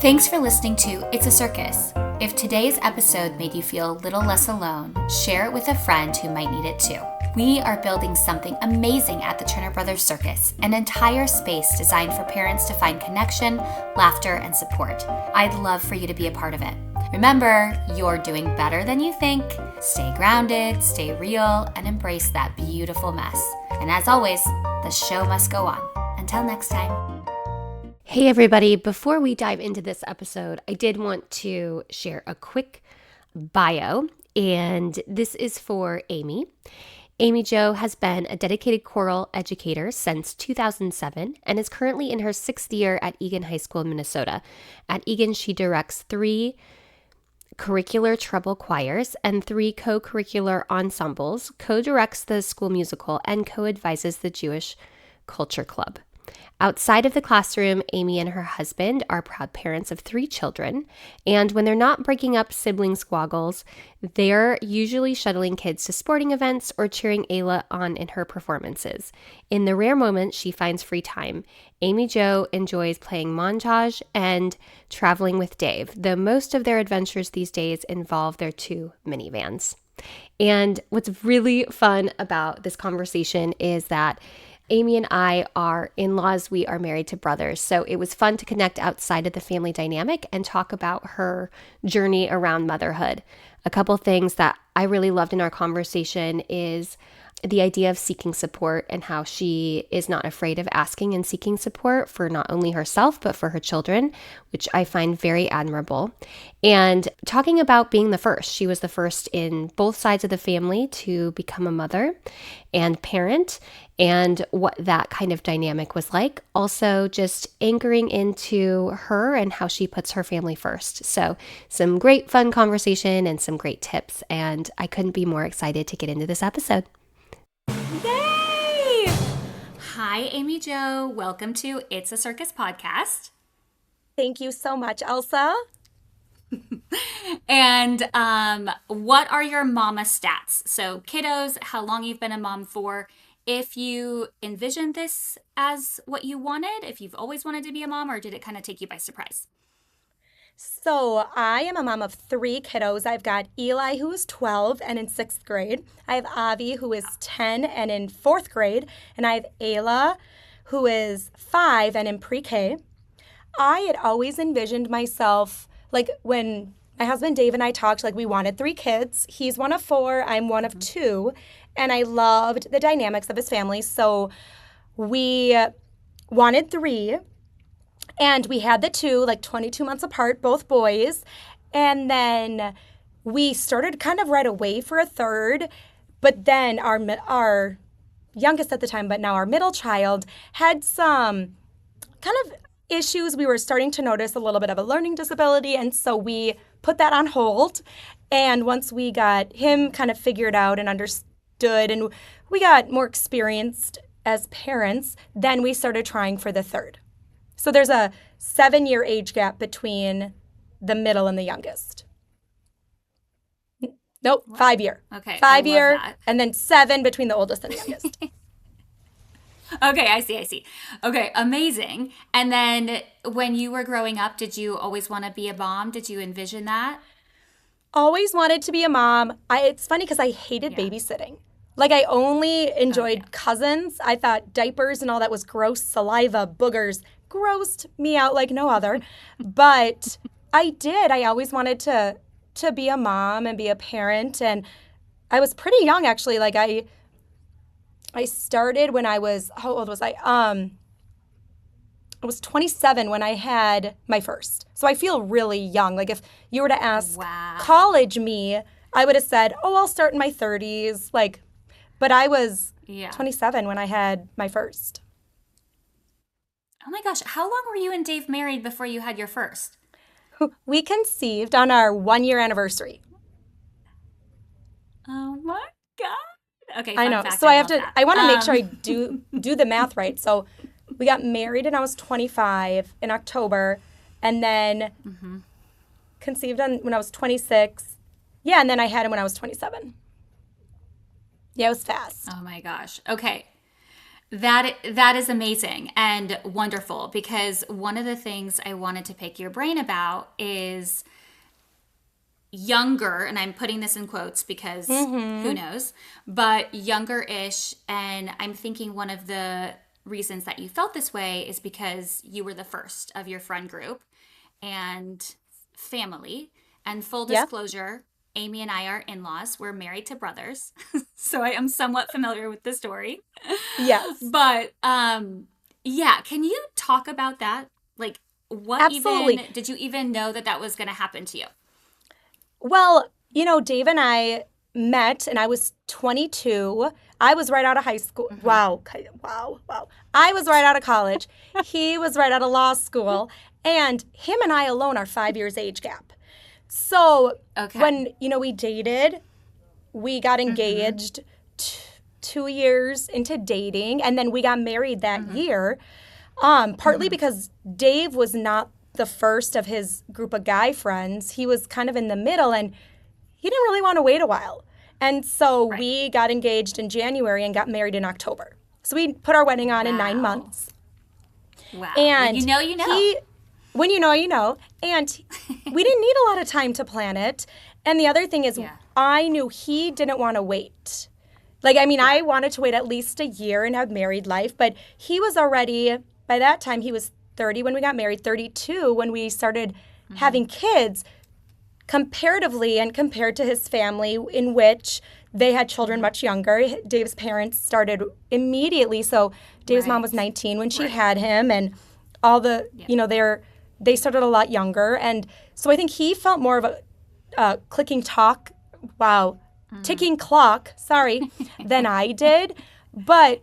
Thanks for listening to It's a Circus. If today's episode made you feel a little less alone, share it with a friend who might need it too. We are building something amazing at the Turner Brothers Circus, an entire space designed for parents to find connection, laughter, and support. I'd love for you to be a part of it. Remember, you're doing better than you think. Stay grounded, stay real, and embrace that beautiful mess. And as always, the show must go on. Until next time. Hey everybody, before we dive into this episode, I did want to share a quick bio, and this is for Amy. Amy Jo has been a dedicated choral educator since 2007 and is currently in her 6th year at Egan High School in Minnesota. At Egan, she directs 3 curricular treble choirs and 3 co-curricular ensembles, co-directs the school musical, and co-advises the Jewish Culture Club. Outside of the classroom, Amy and her husband are proud parents of 3 children, and when they're not breaking up sibling squaggles, they're usually shuttling kids to sporting events or cheering Ayla on in her performances. In the rare moments she finds free time, Amy Jo enjoys playing montage and traveling with Dave, though most of their adventures these days involve their 2 minivans. And what's really fun about this conversation is that Amy and I are in-laws. We are married to brothers. So it was fun to connect outside of the family dynamic and talk about her journey around motherhood. A couple things that I really loved in our conversation is the idea of seeking support and how she is not afraid of asking and seeking support for not only herself, but for her children, which I find very admirable. And talking about being the first. She was the first in both sides of the family to become a mother and parent, and what that kind of dynamic was like. Also just anchoring into her and how she puts her family first. So some great fun conversation and some great tips, and I couldn't be more excited to get into this episode. Yay! Hi, Amy Jo. Welcome to It's a Circus podcast. Thank you so much, Elsa. And what are your mama stats? So kiddos, how long you've been a mom for, if you envisioned this as what you wanted, if you've always wanted to be a mom, or did it kind of take you by surprise? So I am a mom of 3 kiddos. I've got Eli, who is 12 and in 6th grade. I have Avi, who is 10 and in 4th grade. And I have Ayla, who is 5 and in pre-K. I had always envisioned myself, like when my husband Dave and I talked, like we wanted 3 kids. He's one of 4, I'm one of 2. And I loved the dynamics of his family. So we wanted 3. And we had the 2, like 22 months apart, both boys. And then we started kind of right away for a 3rd. But then our youngest at the time, but now our middle child, had some kind of issues. We were starting to notice a little bit of a learning disability. And so we put that on hold. And once we got him kind of figured out and understood, and we got more experienced as parents, then we started trying for the 3rd. So there's a 7-year age gap between the middle and the youngest. Nope, 5-year. Okay, 5-year, and then 7 between the oldest and the youngest. Okay, I see. Okay, amazing. And then when you were growing up, did you always want to be a mom? Did you envision that? Always wanted to be a mom. It's funny because I hated babysitting. Like, I only enjoyed cousins. I thought diapers and all that was gross. Saliva, boogers, grossed me out like no other. But I did. I always wanted to be a mom and be a parent. And I was pretty young, actually. Like, I started when I was, how old was I? I was 27 when I had my first. So I feel really young. Like, if you were to ask college me, I would have said, oh, I'll start in my 30s. Like, but I was 27 when I had my first. Oh my gosh. How long were you and Dave married before you had your first? We conceived on our 1-year anniversary. Oh my God. Okay, I know. fact, So I have to, that. I want to make sure I do the math right. So we got married and I was 25 in October, and then conceived when I was 26. Yeah, and then I had him when I was 27. Yeah, it was fast. Oh my gosh. Okay. That is amazing and wonderful, because one of the things I wanted to pick your brain about is younger, and I'm putting this in quotes because who knows, but younger-ish. And I'm thinking one of the reasons that you felt this way is because you were the first of your friend group and family. And full Yep. disclosure, Amy and I are in-laws. We're married to brothers. So I am somewhat familiar with the story. Yes. But yeah, can you talk about that? Like, what Absolutely. even did you even know that that was going to happen to you? Well, Dave and I met, and I was 22. I was right out of high school. Wow. Wow. I was right out of college. He was right out of law school. And him and I alone are 5 years age gap. So Okay. when, we dated, we got engaged 2 years into dating, and then we got married that year, partly because Dave was not the first of his group of guy friends. He was kind of in the middle, and he didn't really want to wait a while. And so we got engaged in January and got married in October. So we put our wedding on in 9 Wow. months. Wow. And you know. when you know, you know. And we didn't need a lot of time to plan it. And the other thing is, Yeah. I knew he didn't want to wait. I wanted to wait at least a year and have married life, but he was already, by that time, he was 30 when we got married, 32 when we started having kids, comparatively and compared to his family, in which they had children much younger. Dave's parents started immediately, so Dave's mom was 19 when she had him, and all the, they started a lot younger. And so I think he felt more of a ticking clock, than I did. But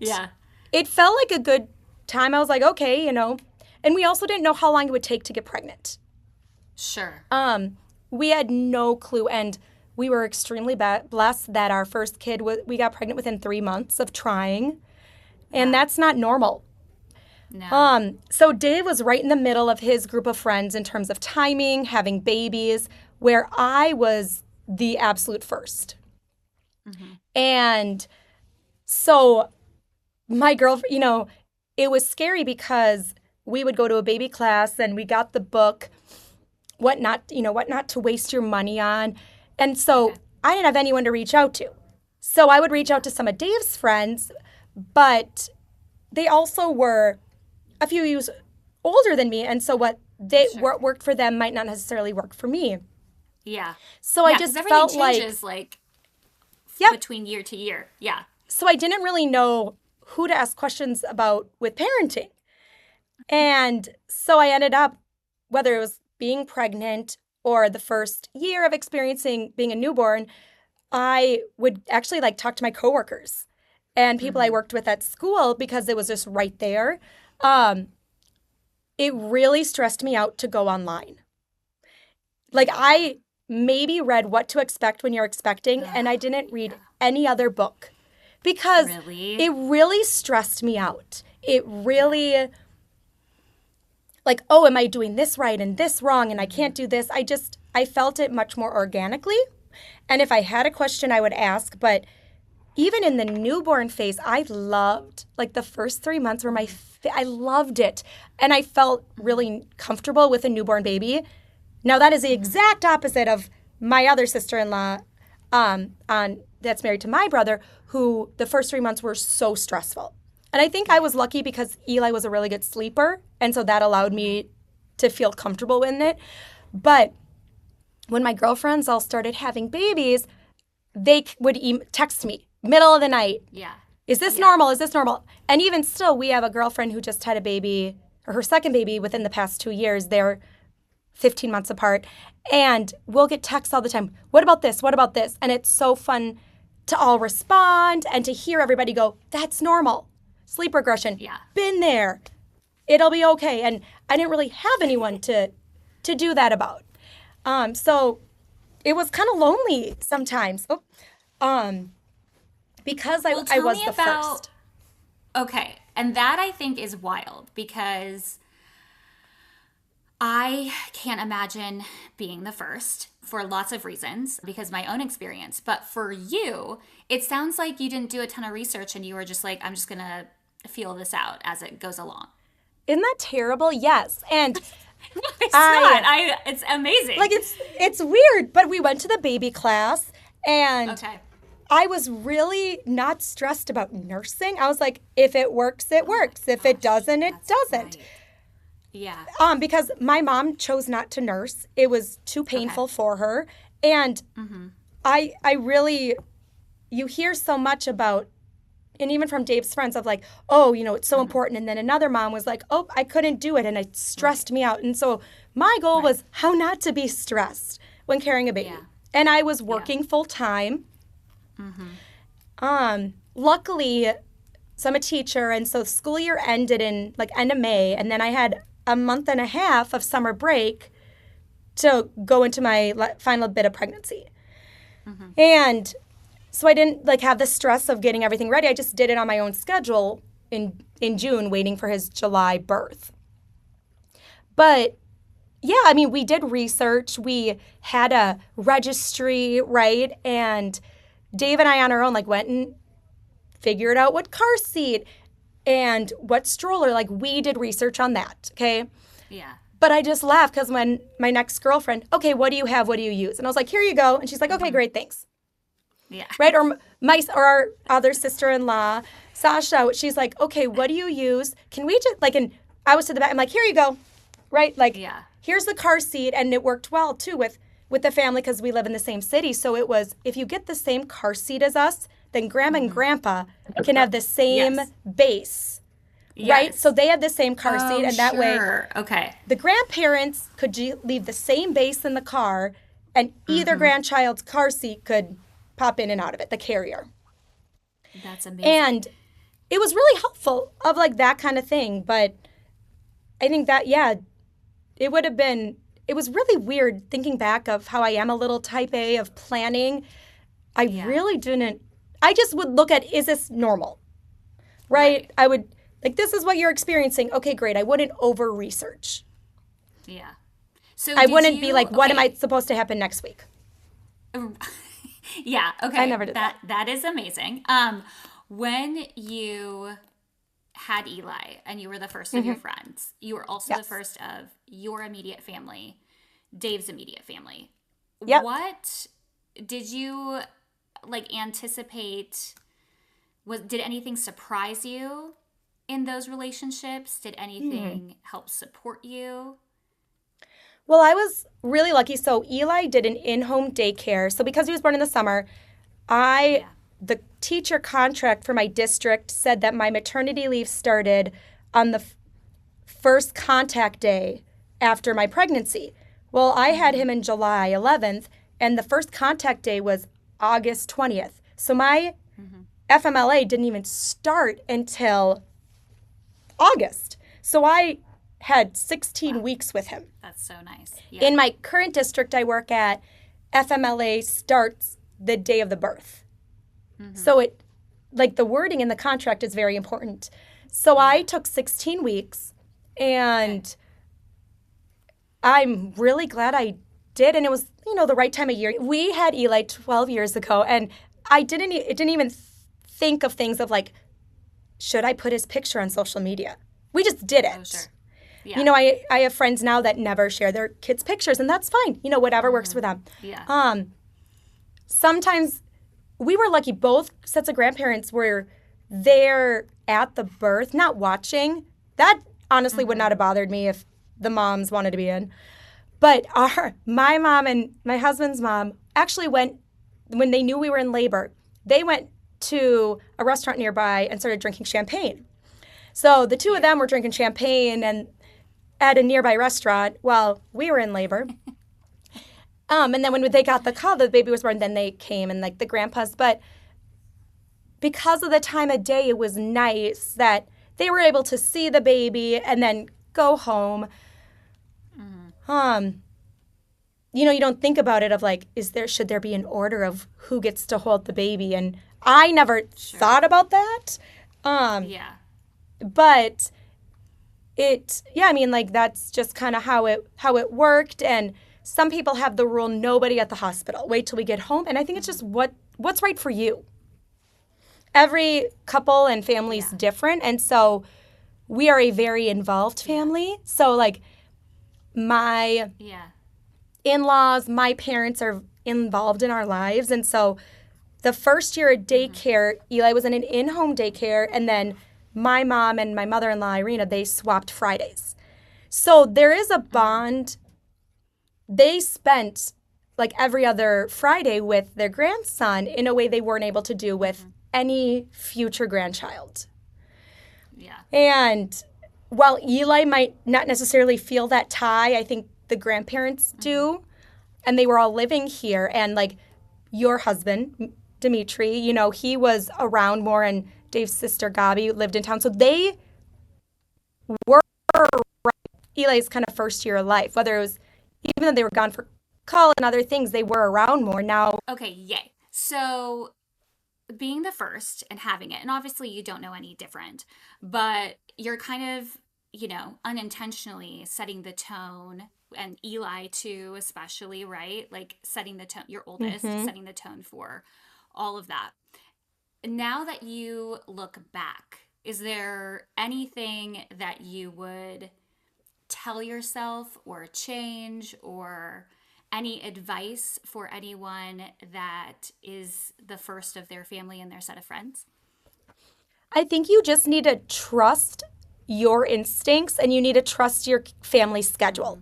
it felt like a good time. I was like, okay, and we also didn't know how long it would take to get pregnant. Sure. We had no clue, and we were extremely blessed that our first kid, we got pregnant within 3 months of trying, and that's not normal. No. So Dave was right in the middle of his group of friends in terms of timing, having babies, where I was the absolute first. And so my girlfriend, it was scary because we would go to a baby class and we got the book, what not to waste your money on. And so I didn't have anyone to reach out to. So I would reach out to some of Dave's friends, but they also were a few years older than me. And so what worked for them might not necessarily work for me. Yeah. So I just felt changes, between year to year. Yeah. So I didn't really know who to ask questions about with parenting. And so I ended up, whether it was being pregnant or the first year of experiencing being a newborn, I would actually talk to my coworkers and people I worked with at school because it was just right there. It really stressed me out to go online. I maybe read What to Expect When You're Expecting, and I didn't read any other book because it really stressed me out. It really, am I doing this right and this wrong and I can't do this? I felt it much more organically. And if I had a question, I would ask. But even in the newborn phase, I loved, the first 3 months were I loved it. And I felt really comfortable with a newborn baby. Now, that is the exact opposite of my other sister-in-law that's married to my brother, who the first 3 months were so stressful. And I think I was lucky because Eli was a really good sleeper, and so that allowed me to feel comfortable in it. But when my girlfriends all started having babies, they would text me middle of the night. Yeah. Is this normal? Is this normal? And even still, we have a girlfriend who just had a baby, or her second baby, within the past 2 years. They're 15 months apart. And we'll get texts all the time. What about this? What about this? And it's so fun to all respond and to hear everybody go, that's normal. Sleep regression. Yeah. Been there. It'll be okay. And I didn't really have anyone to do that about. So it was kind of lonely sometimes. Because I was the first. Okay. And that I think is wild because I can't imagine being the first for lots of reasons because my own experience. But for you, it sounds like you didn't do a ton of research and you were just like, I'm just going to feel this out as it goes along. Isn't that terrible? Yes. And No, it's not. It's amazing. like it's weird, but we went to the baby class and okay. I was really not stressed about nursing. I was like, if it works, it works. If it doesn't, it doesn't. Right. Yeah. Because my mom chose not to nurse. It was too painful for her. And I really, you hear so much about, and even from Dave's friends of like, oh, you know, it's so important. And then another mom was like, oh, I couldn't do it. And it stressed me out. And so my goal was how not to be stressed when carrying a baby. Yeah. And I was working full time. Luckily, so I'm a teacher. And so school year ended in like end of May. And then I had a month and a half of summer break to go into my final bit of pregnancy. And so I didn't like have the stress of getting everything ready. I just did it on my own schedule in June, waiting for his July birth. But yeah, I mean, we did research. We had a registry, right? And Dave and I on our own like went and figured out what car seat and what stroller. Like we did research on that, okay? Yeah. But I just laughed because when my next girlfriend, okay, what do you have? What do you use? And I was like, here you go. And she's like, okay, great, thanks. Yeah. Right? Or our other sister-in-law, Sasha, she's like, okay, what do you use? Can we just, like, and I was to the back, I'm like, here you go. Right? Like, here's the car seat. And it worked well, too, with the family because we live in the same city. So it was, if you get the same car seat as us, then grandma and grandpa can have the same base. Right? So they had the same car seat, and that way the grandparents could leave the same base in the car, and either grandchild's car seat could pop in and out of it, the carrier. That's amazing. And it was really helpful of like that kind of thing. But I think that, it would have been, it was really weird thinking back of how I am a little type A of planning. I really didn't, I just would look at, is this normal? Right? I would, like, this is what you're experiencing. Okay, great. I wouldn't over-research. Yeah. So I wouldn't be like, what am I supposed to happen next week? Yeah, okay. I never did that. That is amazing. When you had Eli and you were the first of your friends, you were also the first of your immediate family, Dave's immediate family. Yep. What did you like anticipate? Did anything surprise you in those relationships? Did anything help support you? Well, I was really lucky. So Eli did an in-home daycare. So because he was born in the summer, the teacher contract for my district said that my maternity leave started on the first contact day after my pregnancy. Well, I had him in July 11th, and the first contact day was August 20th. So my FMLA didn't even start until August. So I had 16 weeks with him. That's so nice. Yeah. In my current district I work at, FMLA starts the day of the birth. So it, like the wording in the contract is very important. So I took 16 weeks and I'm really glad I did. And it was, the right time of year. We had Eli 12 years ago and it didn't even think of things of like, should I put his picture on social media? We just did it. Oh, sure. Yeah. I have friends now that never share their kids' pictures, and that's fine. Whatever works for them. Yeah. Sometimes we were lucky. Both sets of grandparents were there at the birth, not watching. That honestly would not have bothered me if the moms wanted to be in. But my mom and my husband's mom actually went, when they knew we were in labor, they went to a restaurant nearby and started drinking champagne. So the two of them were drinking champagne and at a nearby restaurant while we were in labor. And then when they got the call, the baby was born, then they came and like the grandpas. But because of the time of day, it was nice that they were able to see the baby and then go home. You don't think about it of like, should there be an order of who gets to hold the baby? And I never thought about that. But that's just kind of how it worked. And some people have the rule, nobody at the hospital. Wait till we get home. And I think it's just what's right for you. every couple and family is different. And so we are a very involved family. So like my in-laws, my parents are involved in our lives. And so the first year at daycare, Eli was in an in-home daycare, and then my mom and my mother-in-law, Irina, they swapped Fridays. So there is a bond. They spent like every other Friday with their grandson in a way they weren't able to do with any future grandchild. Yeah. And while Eli might not necessarily feel that tie, I think the grandparents do. And they were all living here. And like your husband, Dimitri, you know, he was around more, and Dave's sister, Gabi, lived in town. So they were Eli's kind of first year of life, whether it was, even though they were gone for college and other things, they were around more now. Okay, yay. So being the first and having it, and obviously you don't know any different, but you're kind of, you know, unintentionally setting the tone, and Eli too, especially, right? Like setting the tone, your oldest, setting the tone for all of that. Now that you look back, is there anything that you would tell yourself or change, or any advice for anyone that is the first of their family and their set of friends? I think you just need to trust your instincts, and you need to trust your family schedule.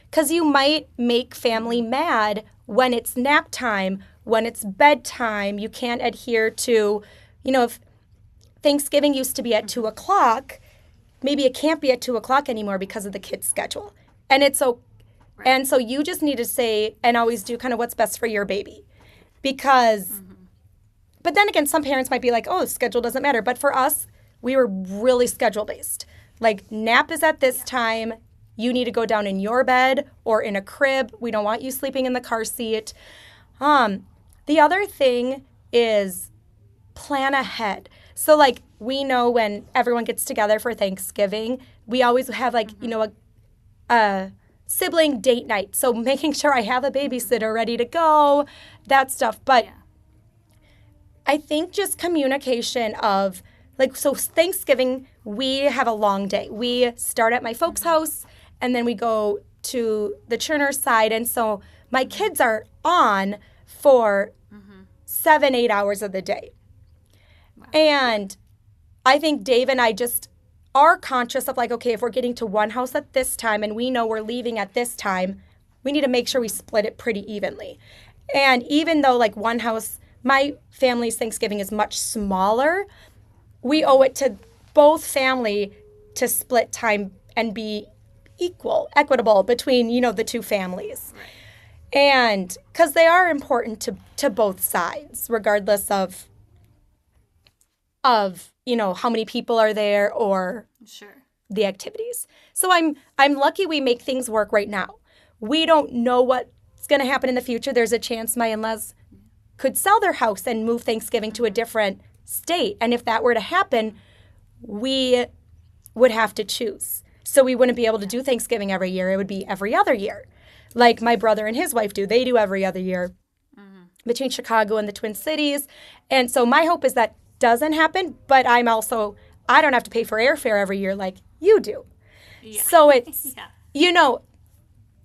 Because you might make family mad when it's nap time, when it's bedtime. You can't adhere to, you know, if Thanksgiving used to be at 2 o'clock, maybe it can't be at 2 o'clock anymore because of the kids' schedule. And it's so, and so you just need to say and always do kind of what's best for your baby. Because, but then again, some parents might be like, oh, schedule doesn't matter. But for us, we were really schedule based. Like, nap is at this time. You need to go down in your bed or in a crib. We don't want you sleeping in the car seat. The other thing is plan ahead. So like, we know when everyone gets together for Thanksgiving, we always have like, you know, a sibling date night. So making sure I have a babysitter ready to go, that stuff. But I think just communication of like, so Thanksgiving, we have a long day. We start at my folks' house, and then we go to the Churner side. And so my kids are on for 7-8 hours of the day. And I think Dave and I just are conscious of like, okay, if we're getting to one house at this time and we know we're leaving at this time, we need to make sure we split it pretty evenly. And even though like one house, my family's Thanksgiving is much smaller, we owe it to both family to split time and be equitable between, you know, the two families. And because they are important to both sides, regardless of, you know, how many people are there or the activities. So I'm lucky we make things work right now. We don't know what's going to happen in the future. There's a chance my in-laws could sell their house and move Thanksgiving to a different state. And if that were to happen, we would have to choose. So we wouldn't be able to do Thanksgiving every year. It would be every other year. Like my brother and his wife do. They do every other year between Chicago and the Twin Cities. And so my hope is that doesn't happen, but I don't have to pay for airfare every year like you do. Yeah. So it's, you know,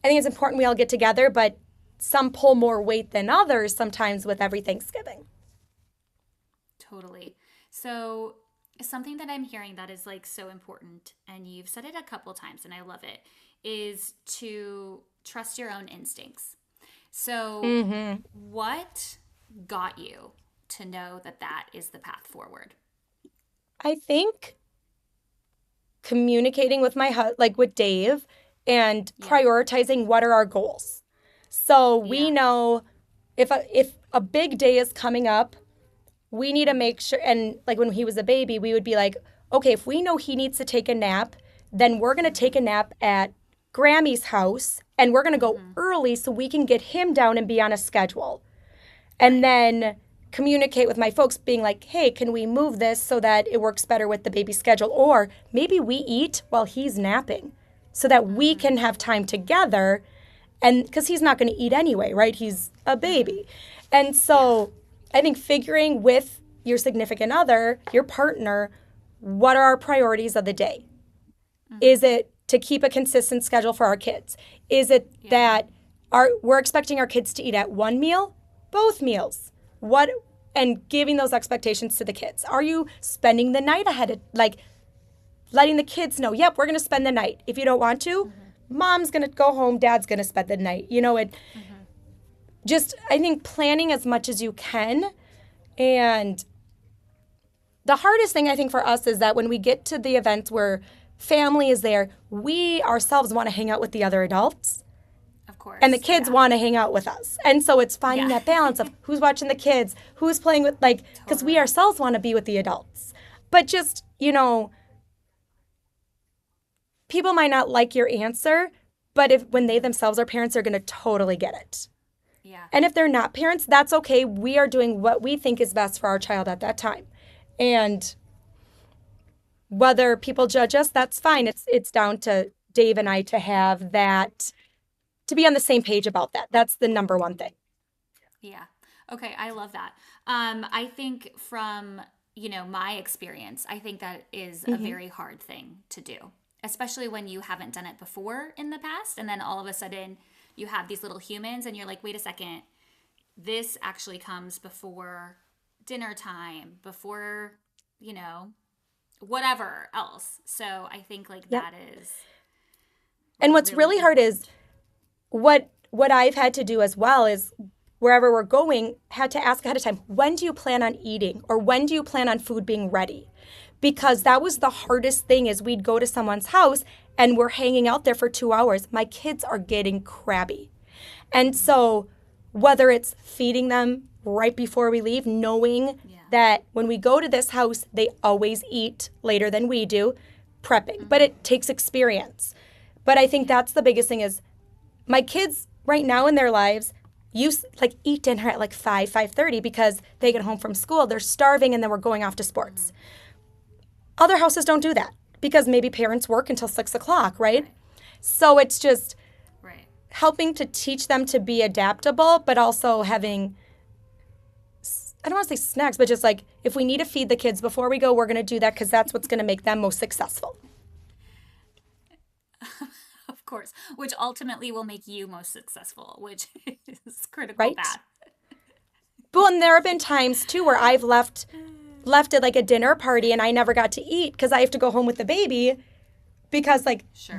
I think it's important we all get together, but some pull more weight than others sometimes with every Thanksgiving. Totally. So something that I'm hearing that is like so important, and you've said it a couple times and I love it, is to trust your own instincts. So what got you to know that that is the path forward? I think communicating with with Dave and prioritizing what are our goals. So we know if a big day is coming up, we need to make sure, and like when he was a baby, we would be like, okay, if we know he needs to take a nap, then we're going to take a nap at Grammy's house, and we're going to go early so we can get him down and be on a schedule. And then communicate with my folks being like, hey, can we move this so that it works better with the baby schedule? Or maybe we eat while he's napping so that we can have time together. And because he's not going to eat anyway, right? He's a baby. And so I think figuring with your significant other, your partner, what are our priorities of the day? Is it to keep a consistent schedule for our kids? Is it that we're expecting our kids to eat at one meal, both meals? And giving those expectations to the kids. Are you spending the night ahead of, like, letting the kids know, yep, we're going to spend the night. If you don't want to, mom's going to go home, dad's going to spend the night. Just, I think, planning as much as you can. And the hardest thing, I think, for us is that when we get to the events where family is there, we ourselves want to hang out with the other adults. Of course. And the kids want to hang out with us. And so it's finding that balance of who's watching the kids, who's playing with, like, because we ourselves want to be with the adults. But just, people might not like your answer, but when they themselves are parents, they're going to totally get it. Yeah. And if they're not parents, that's okay. We are doing what we think is best for our child at that time. And whether people judge us, that's fine. It's down to Dave and I to have that, to be on the same page about that. That's the number one thing. Yeah. Okay. I love that. I think from, my experience, I think that is a very hard thing to do, especially when you haven't done it before in the past. And then all of a sudden you have these little humans and you're like, wait a second, this actually comes before dinner time, before, whatever else. So I think that is. And what's really hard is what I've had to do as well is wherever we're going, had to ask ahead of time, when do you plan on eating? Or when do you plan on food being ready? Because that was the hardest thing is we'd go to someone's house and we're hanging out there for 2 hours. My kids are getting crabby. And so whether it's feeding them right before we leave, knowing that when we go to this house, they always eat later than we do, prepping. But it takes experience. But I think that's the biggest thing is my kids right now in their lives eat dinner at 5:30 because they get home from school. They're starving and then we're going off to sports. Other houses don't do that because maybe parents work until 6 o'clock, right? So it's just helping to teach them to be adaptable, but also having, I don't want to say snacks, but just if we need to feed the kids before we go, we're going to do that because that's what's going to make them most successful. Of course, which ultimately will make you most successful, which is critical. Right. That. But there have been times too where I've left at a dinner party and I never got to eat because I have to go home with the baby because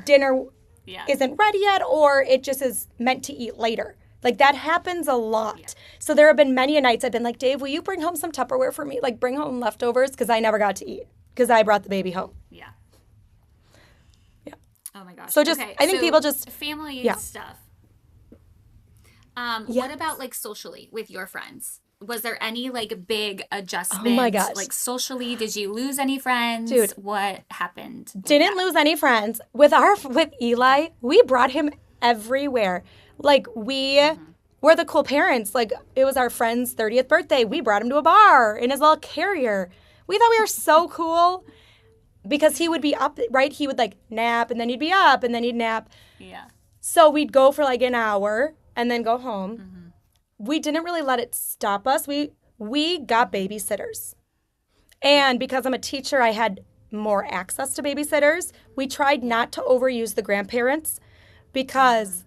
dinner isn't ready yet or it just is meant to eat later. That happens a lot. Yeah. So there have been many nights I've been like, Dave, will you bring home some Tupperware for me? Bring home leftovers because I never got to eat because I brought the baby home. Yeah. Yeah. Oh my gosh. So I think people just family stuff. What about socially with your friends? Was there any big adjustments? Oh my gosh. Socially, did you lose any friends? Dude, what happened? Didn't lose any friends. With Eli, we brought him everywhere. We were the cool parents. It was our friend's 30th birthday. We brought him to a bar in his little carrier. We thought we were so cool because he would be up, right? He would nap and then he'd be up and then he'd nap. Yeah. So we'd go for an hour and then go home. Mm-hmm. We didn't really let it stop us. We got babysitters. And because I'm a teacher, I had more access to babysitters. We tried not to overuse the grandparents because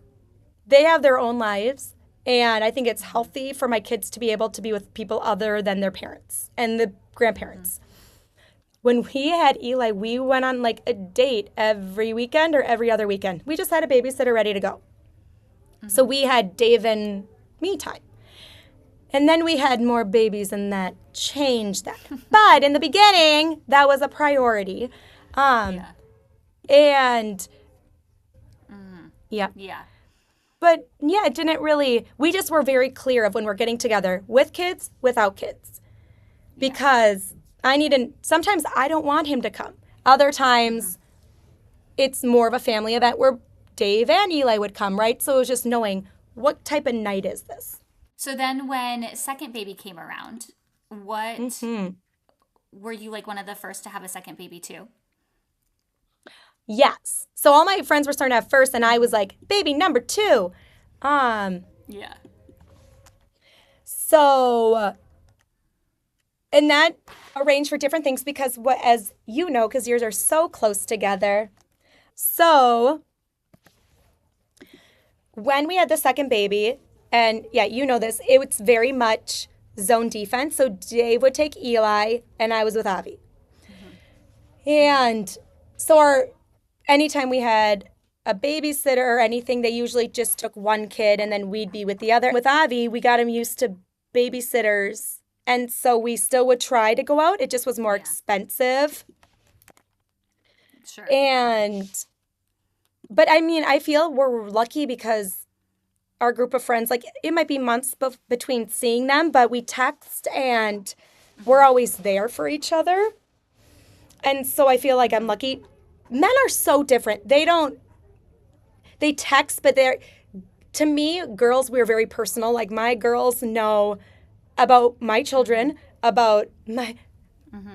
they have their own lives. And I think it's healthy for my kids to be able to be with people other than their parents and the grandparents. When we had Eli, we went on a date every weekend or every other weekend. We just had a babysitter ready to go. Mm-hmm. So we had Dave and me time. And then we had more babies and that changed that. But in the beginning, that was a priority. And yeah. But it didn't really, we just were very clear of when we're getting together with kids, without kids. Because sometimes I don't want him to come. Other times it's more of a family event where Dave and Eli would come, right? So it was just knowing what type of night is this. So then when second baby came around, what were you one of the first to have a second baby too? Yes. So all my friends were starting to have first and I was baby number 2. So And that arranged for different things because as you know, because yours are so close together. So when we had the second baby, and yeah, you know this, it was very much zone defense. So Dave would take Eli and I was with Avi. And so anytime we had a babysitter or anything, they usually just took one kid and then we'd be with the other. With Avi, we got him used to babysitters. And so we still would try to go out. It just was more expensive. Sure. But I mean, I feel we're lucky because our group of friends, like it might be months between seeing them, but we text and we're always there for each other. And so I feel like I'm lucky. Men are so different. They text, but to me, girls, we're very personal. Like my girls know about my children, about my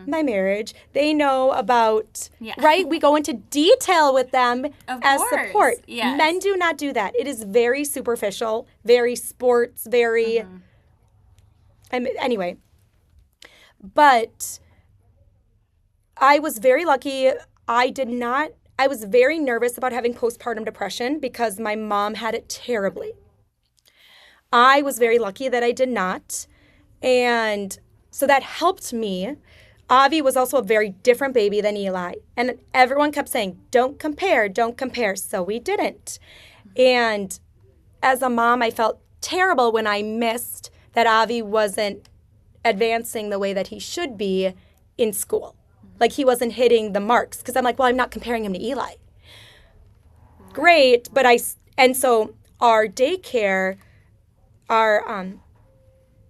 marriage. They know about, right? We go into detail with them as support. Yes. Men do not do that. It is very superficial, very sports, very, anyway. But I was very lucky. I was very nervous about having postpartum depression because my mom had it terribly. I was very lucky that I did not. And so that helped me. Avi was also a very different baby than Eli. And everyone kept saying, don't compare, don't compare. So we didn't. And as a mom, I felt terrible when I missed that Avi wasn't advancing the way that he should be in school. Like he wasn't hitting the marks. Because I'm like, well, I'm not comparing him to Eli. Great, but and so our daycare, our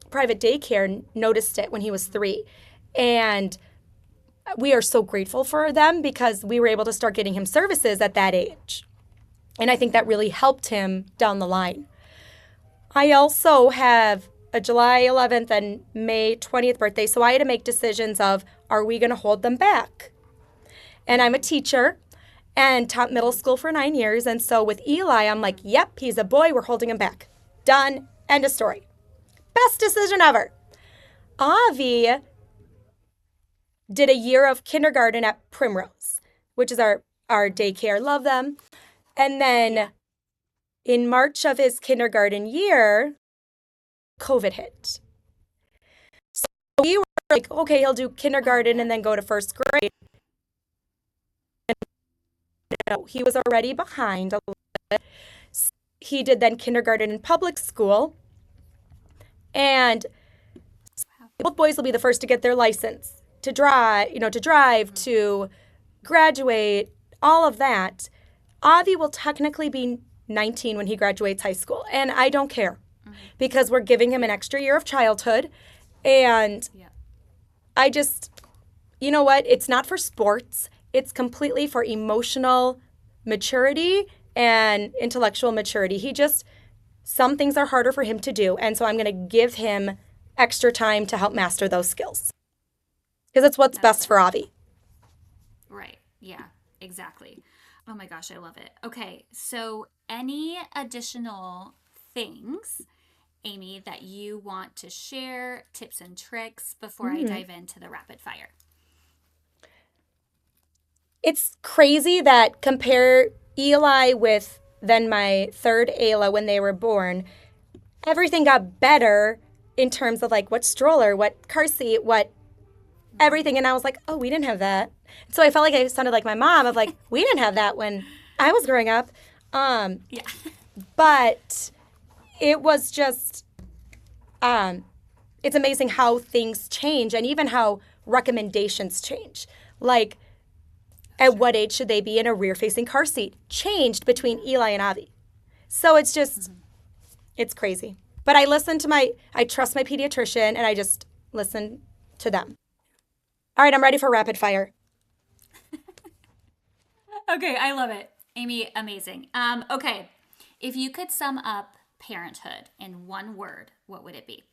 private daycare noticed it when he was 3. And we are so grateful for them because we were able to start getting him services at that age. And I think that really helped him down the line. I also have a July 11th and May 20th birthday, so I had to make decisions of, are we going to hold them back? And I'm a teacher and taught middle school for 9 years. And so with Eli, I'm like, yep, he's a boy. We're holding him back. Done. End of story. Best decision ever. Avi did a year of kindergarten at Primrose, which is our daycare. Love them. And then in March of his kindergarten year, COVID hit. So we were like, okay, he'll do kindergarten and then go to first grade. No, he was already behind a little bit. He did then kindergarten in public school. And both boys will be the first to get their license, to drive, to graduate, all of that. Avi will technically be 19 when he graduates high school. And I don't care because we're giving him an extra year of childhood. And I just, you know what? It's not for sports. It's completely for emotional maturity and intellectual maturity. Some things are harder for him to do. And so I'm going to give him extra time to help master those skills. Because it's what's best for Avi. Right. Yeah, exactly. Oh my gosh, I love it. Okay, so any additional things, Amy, that you want to share, tips and tricks before I dive into the rapid fire? It's crazy that compare Eli with then my third Ayla when they were born, everything got better in terms of like what stroller, what car seat, what everything. And I was like, oh, we didn't have that. So I felt like I sounded like my mom of like, we didn't have that when I was growing up. But it was just, it's amazing how things change and even how recommendations change. Like, at what age should they be in a rear-facing car seat? Changed between Eli and Avi. So it's just, it's crazy. But I trust my pediatrician, and I just listen to them. All right, I'm ready for rapid fire. Okay, I love it. Amy, amazing. Okay, if you could sum up Parenthood in one word, what would it be?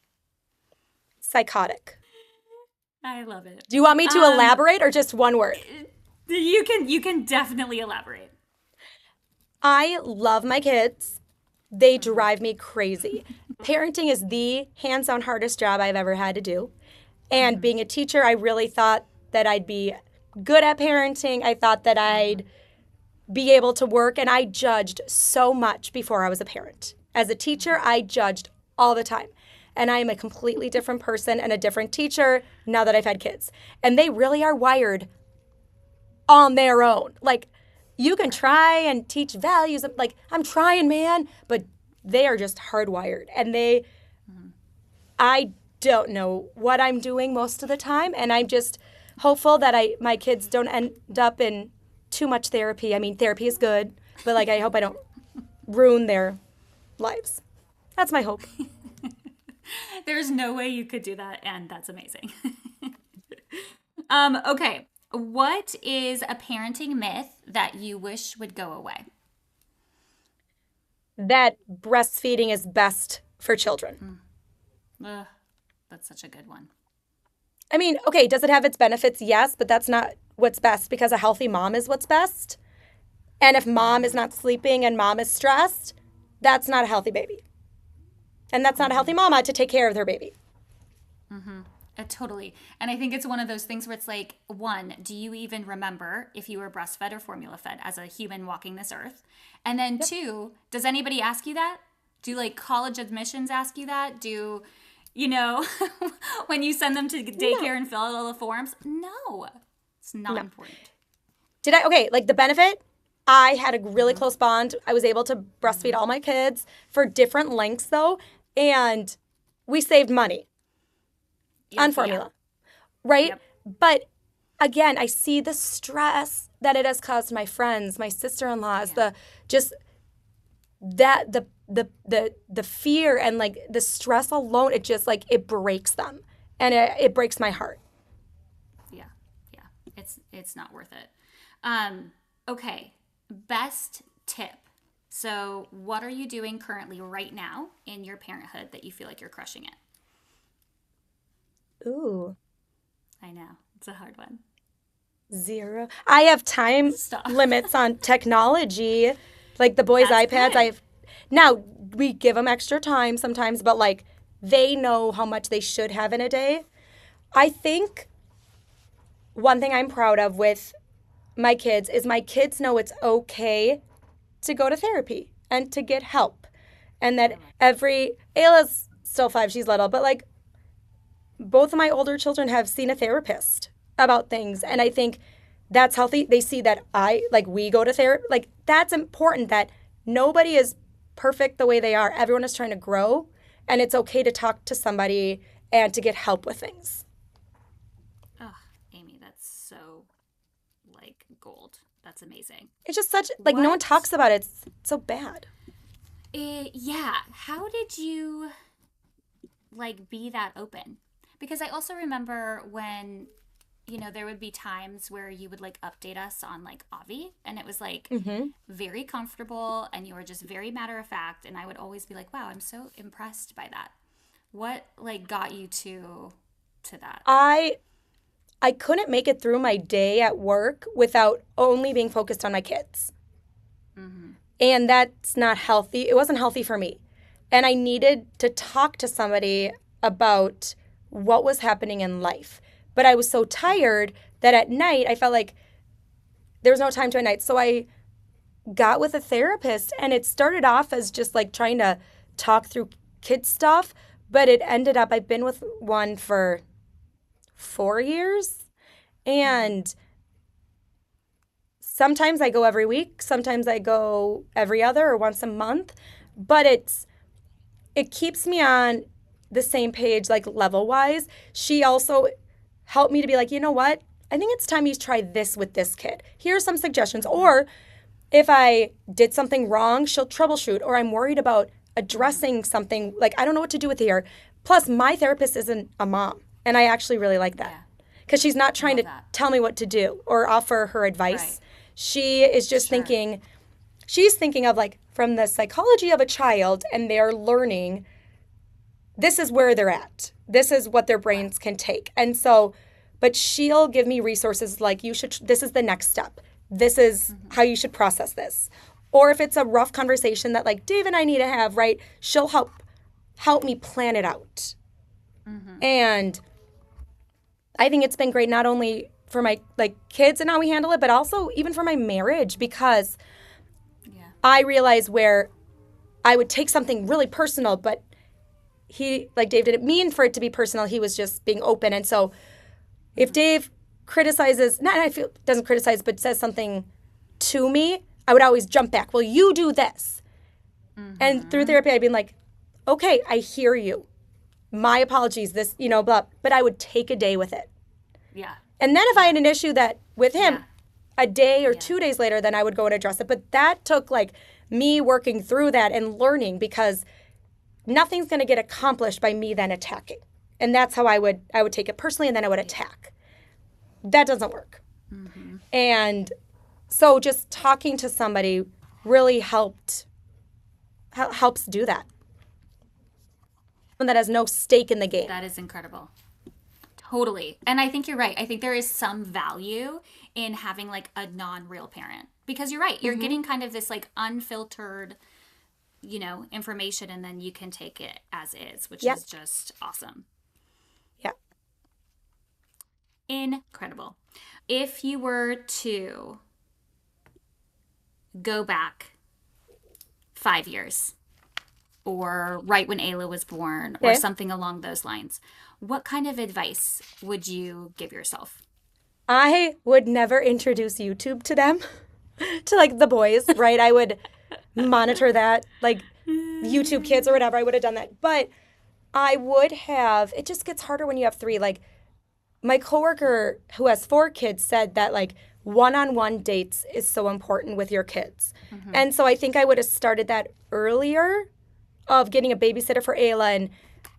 Psychotic. I love it. Do you want me to elaborate or just one word? You can definitely elaborate. I love my kids. They drive me crazy. Parenting is the hands-on hardest job I've ever had to do. And being a teacher, I really thought that I'd be good at parenting. I thought that I'd be able to work, and I judged so much before I was a parent. As a teacher, I judged all the time. And I am a completely different person and a different teacher now that I've had kids. And they really are wired on their own. Like, you can try and teach values. Like, I'm trying, man, but they are just hardwired. And I don't know what I'm doing most of the time. And I'm just hopeful that my kids don't end up in too much therapy. I mean, therapy is good, but like, I hope I don't ruin their lives. That's my hope. There's no way you could do that, and that's amazing. Okay. What is a parenting myth that you wish would go away? That breastfeeding is best for children. Ugh, that's such a good one. I mean, okay, does it have its benefits? Yes, but that's not what's best, because a healthy mom is what's best. And if mom is not sleeping and mom is stressed, that's not a healthy baby. And that's not a healthy mama to take care of their baby. Totally. And I think it's one of those things where it's like, one, do you even remember if you were breastfed or formula fed as a human walking this earth? And then two, does anybody ask you that? Do like college admissions ask you that? Do, when you send them to daycare and fill out all the forms? No, it's not important. Okay, like the benefit, I had a really close bond. I was able to breastfeed all my kids for different lengths though. And we saved money on formula, right? Yep. But again, I see the stress that it has caused my friends, my sister-in-laws, the fear and like the stress alone, it just like, it breaks them, and it breaks my heart. Yeah. It's not worth it. Okay. Best tip. So what are you doing currently right now in your parenthood that you feel like you're crushing it? Ooh. I know. It's a hard one. 0. I have time limits on technology, like the boys' iPads. Good. Now, we give them extra time sometimes, but like they know how much they should have in a day. I think one thing I'm proud of with my kids is my kids know it's okay to go to therapy and to get help. And that Ayla's still 5, she's little, but like both of my older children have seen a therapist about things. And I think that's healthy. They see that we go to therapy. Like, that's important, that nobody is perfect the way they are. Everyone is trying to grow, and it's okay to talk to somebody and to get help with things. Oh, Amy, that's so like gold. That's amazing. It's just such, like, no one talks about it. It's so bad. Yeah. How did you like be that open? Because I also remember when, there would be times where you would like update us on like Avi, and it was like very comfortable, and you were just very matter of fact. And I would always be like, wow, I'm so impressed by that. What like got you to that? I couldn't make it through my day at work without only being focused on my kids. And that's not healthy. It wasn't healthy for me. And I needed to talk to somebody about what was happening in life. But I was so tired that at night I felt like there was no time to at night. So I got with a therapist, and it started off as just like trying to talk through kid stuff, but it ended up, I've been with one for 4 years, and sometimes I go every week, sometimes I go every other or once a month, but it keeps me on the same page, like level-wise. She also helped me to be like, you know what? I think it's time you try this with this kid. Here are some suggestions. Or if I did something wrong, she'll troubleshoot, or I'm worried about addressing something, like I don't know what to do with here. Plus, my therapist isn't a mom, and I actually really like that. Because she's not trying to tell me what to do or offer her advice. Right. She is just she's thinking of like from the psychology of a child, and they're learning this is where they're at. This is what their brains can take. And so, but she'll give me resources like, this is the next step. This is how you should process this. Or if it's a rough conversation that like Dave and I need to have, right? She'll help me plan it out. And I think it's been great not only for my kids and how we handle it, but also even for my marriage, because I realized where I would take something really personal, but he, like Dave, didn't mean for it to be personal. He was just being open. And so if Dave criticizes, doesn't criticize, but says something to me, I would always jump back. Well, you do this. And through therapy, I'd be like, okay, I hear you. My apologies, this, blah. But I would take a day with it. Yeah. And then if I had an issue that with him, a day or 2 days later, then I would go and address it. But that took me working through that and learning, because nothing's going to get accomplished by me then attacking. And that's how I would take it personally, and then I would attack. That doesn't work. And so just talking to somebody really helps do that. One that has no stake in the game. That is incredible. Totally. And I think you're right. I think there is some value in having a non-real parent, because you're right. You're getting kind of this unfiltered, information, and then you can take it as is, which is just awesome. Yeah. Incredible. If you were to go back 5 years, or right when Ayla was born, or something along those lines, what kind of advice would you give yourself? I would never introduce YouTube to them, to the boys, right? I would monitor that, YouTube Kids or whatever. I would have done that. But I would have, it just gets harder when you have 3. My coworker who has 4 kids said that one-on-one dates is so important with your kids. And so I think I would have started that earlier, of getting a babysitter for Ayla, and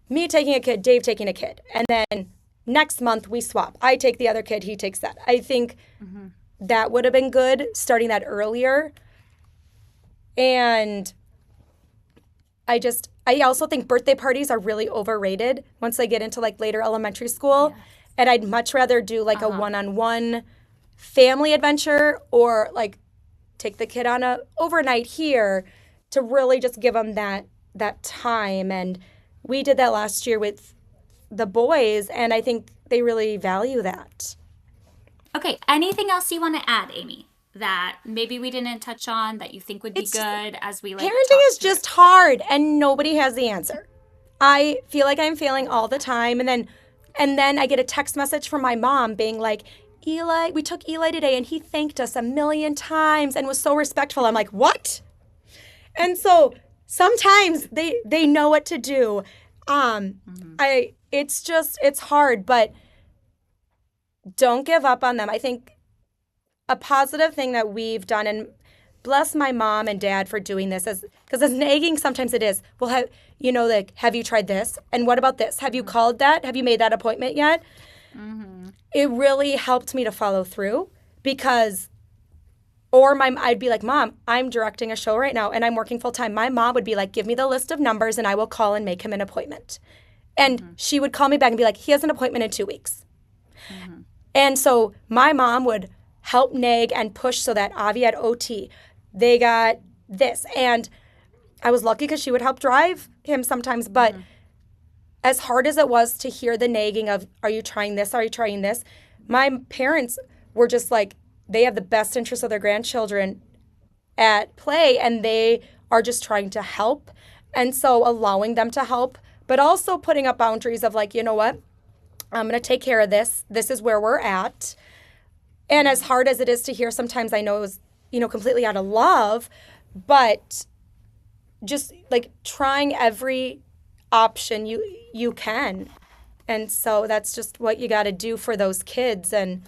me taking a kid, Dave taking a kid. And then next month we swap. I take the other kid, he takes that. I think that would have been good, starting that earlier. And I also think birthday parties are really overrated once they get into later elementary school. Yes. And I'd much rather do a one-on-one family adventure, or take the kid on a overnight here, to really just give them that time. And we did that last year with the boys, and I think they really value that. Okay, anything else you want to add, Amy, that maybe we didn't touch on that you think would be good as we parenting is just hard, and nobody has the answer. I feel like I'm failing all the time, and then I get a text message from my mom being like, Eli, we took Eli today and he thanked us 1,000,000 times and was so respectful. I'm like, what? And so sometimes they know what to do. It's hard, but don't give up on them. I think a positive thing that we've done, and bless my mom and dad for doing this, because as nagging sometimes it is, well, have you tried this? And what about this? Have you called that? Have you made that appointment yet? It really helped me to follow through, because I'd be like, Mom, I'm directing a show right now and I'm working full time. My mom would be like, give me the list of numbers and I will call and make him an appointment. And she would call me back and be like, he has an appointment in 2 weeks. And so my mom would help nag and push so that Avi had OT. They got this. And I was lucky because she would help drive him sometimes. But as hard as it was to hear the nagging of, are you trying this? Are you trying this? My parents were just they have the best interests of their grandchildren at play, and they are just trying to help. And so allowing them to help, but also putting up boundaries of you know what? I'm going to take care of this. This is where we're at. And as hard as it is to hear, sometimes I know it was, completely out of love, but just trying every option you can. And so that's just what you got to do for those kids. And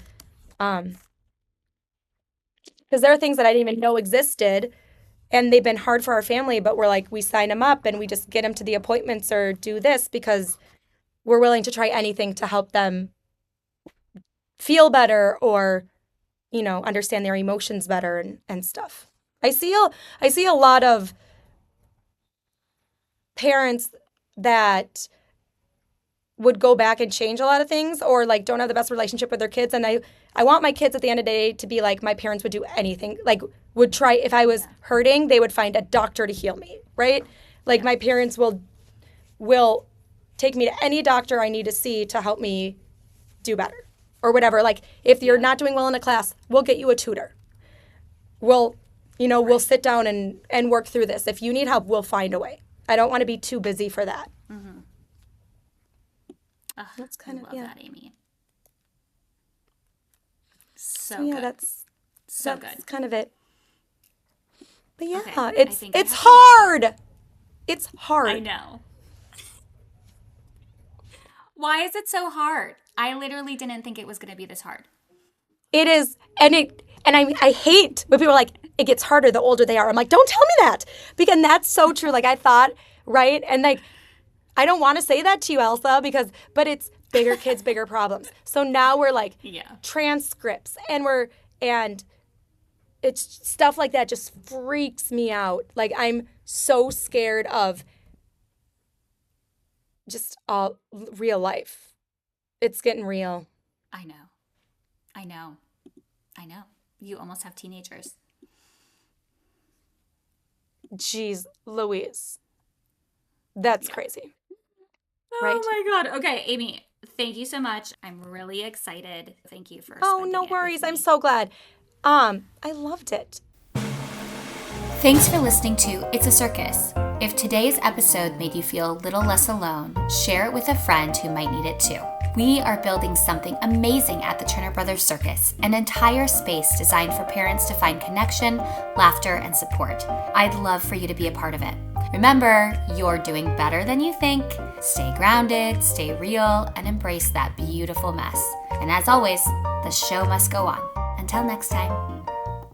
because there are things that I didn't even know existed, and they've been hard for our family, but we're we sign them up and we just get them to the appointments or do this because we're willing to try anything to help them feel better, or understand their emotions better and stuff. I see a lot of parents that would go back and change a lot of things, or don't have the best relationship with their kids. And I want my kids at the end of the day to be my parents would do anything, would try, if I was hurting, they would find a doctor to heal me, right? My parents will take me to any doctor I need to see to help me do better or whatever. Like if you're not doing well in a class, we'll get you a tutor. We'll sit down and work through this. If you need help, we'll find a way. I don't want to be too busy for that. Mm-hmm. That's kind I of, love that, Amy. So yeah, good. that's good. kind of it. But yeah, Okay, it's hard. It's hard. I know. Why is it so hard? I literally didn't think it was going to be this hard. It is, and I hate when people are like, it gets harder the older they are. I'm like, don't tell me that, because that's so true. Like I thought, right, and like I don't want to say that to you, Elsa, but it's bigger kids, bigger problems. So now we're like transcripts, and it's stuff like that just freaks me out. Like I'm so scared of just real life. It's getting real. I know. You almost have teenagers. Jeez Louise. That's crazy. Right? Oh my God. Okay, Amy, thank you so much. I'm really excited. Thank you for no worries. I'm so glad. I loved it. Thanks for listening to It's a Circus. If today's episode made you feel a little less alone, share it with a friend who might need it too. We are building something amazing at the Turner Brothers Circus, an entire space designed for parents to find connection, laughter, and support. I'd love for you to be a part of it. Remember, you're doing better than you think. Stay grounded, stay real, and embrace that beautiful mess. And as always, the show must go on. Until next time.